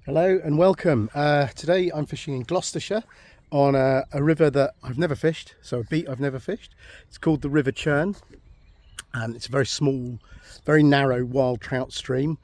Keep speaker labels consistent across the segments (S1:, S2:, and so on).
S1: Hello and welcome. Today I'm fishing in Gloucestershire on a river that I've never fished, so a beat I've never fished. It's called the River Churn, and it's a very small, very narrow wild trout stream,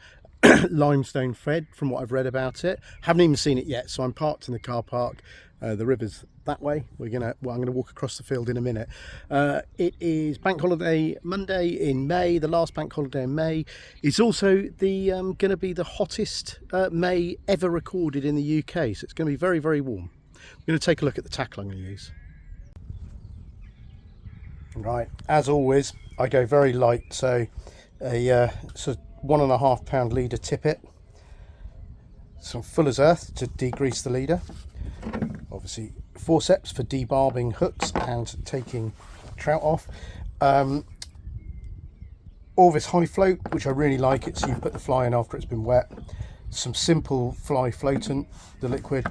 S1: limestone fed from what I've read about it. Haven't even seen it yet, so I'm parked in the car park. The river's that way. I'm gonna walk across the field in a minute. It is Bank Holiday Monday in May, the last Bank Holiday in May. It's also the going to be the hottest May ever recorded in the UK, so it's going to be very, very warm. I'm going to take a look at the tackle I'm going to use. Right, as always, I go very light, so a sort of 1.5 pound leader tippet, some Fuller's Earth to degrease the leader, obviously forceps for debarbing hooks and taking trout off, Orvis high float, which I really like it, so you put the fly in after it's been wet, some simple fly floatant, the liquid,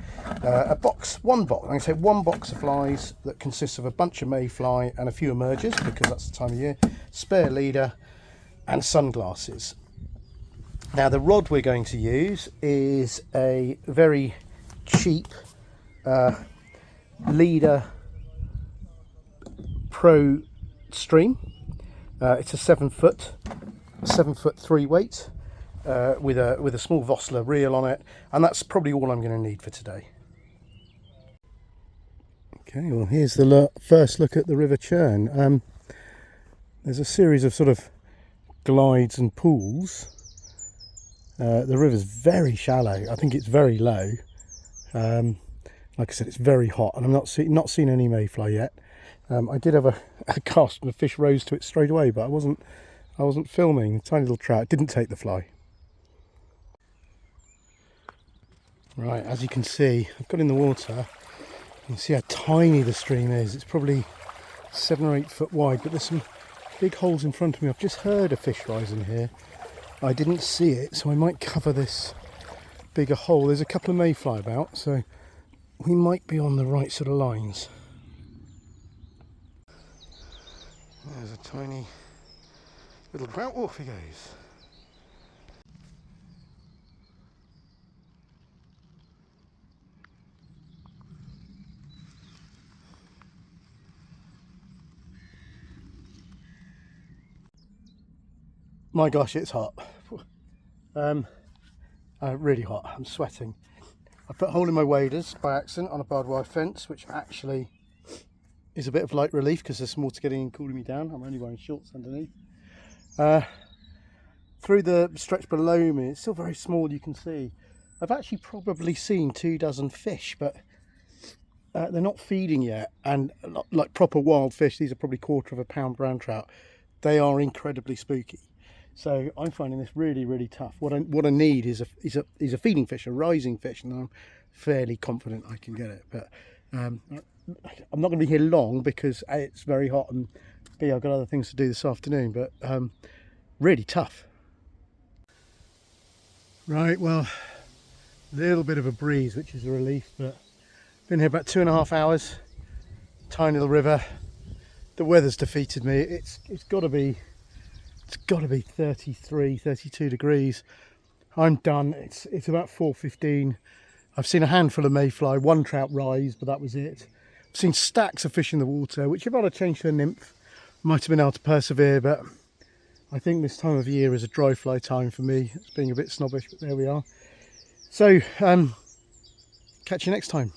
S1: one box of flies that consists of a bunch of mayfly and a few emergers, because that's the time of year, spare leader and sunglasses. Now the rod we're going to use is a very cheap Leader Pro Stream. It's a 7 foot 3 weight with a small Vossler reel on it, and that's probably all I'm going to need for today. Okay, well here's the first look at the River Churn. There's a series of sort of glides and pools. The river's very shallow. I think it's very low. Like I said, it's very hot, and I'm not seen any mayfly yet. I did have a cast and the fish rose to it straight away, but I wasn't filming. A tiny little trout didn't take the fly. Right, as you can see, I've got in the water. You can see how tiny the stream is. It's probably 7 or 8 foot wide, but there's some big holes in front of me. I've just heard a fish rise in here. I didn't see it, so I might cover this bigger hole. There's a couple of mayfly about, so we might be on the right sort of lines. There's a tiny little trout. Off he goes. My gosh, it's hot. Really hot. I'm sweating. I put a hole in my waders by accident on a barbed wire fence, which actually is a bit of light relief because there's some water getting in cooling me down. I'm only wearing shorts underneath. Through the stretch below me, it's still very small, you can see. I've actually probably seen 24 fish, but they're not feeding yet. And like proper wild fish, these are probably 1/4 pound brown trout. They are incredibly spooky. So I'm finding this really, really tough. What I need is a feeding fish, a rising fish, and I'm fairly confident I can get it. But I'm not going to be here long because A, it's very hot, and B, I've got other things to do this afternoon. But really tough. Right, well, a little bit of a breeze, which is a relief. But been here about 2.5 hours. Tiny little river. The weather's defeated me. It's got to be 33, 32 degrees. I'm done. It's about 4:15. I've seen a handful of mayfly, one trout rise, but that was it. I've seen stacks of fish in the water, which if I'd have changed to a nymph, might have been able to persevere, but I think this time of year is a dry fly time for me. It's being a bit snobbish, but there we are. So, catch you next time.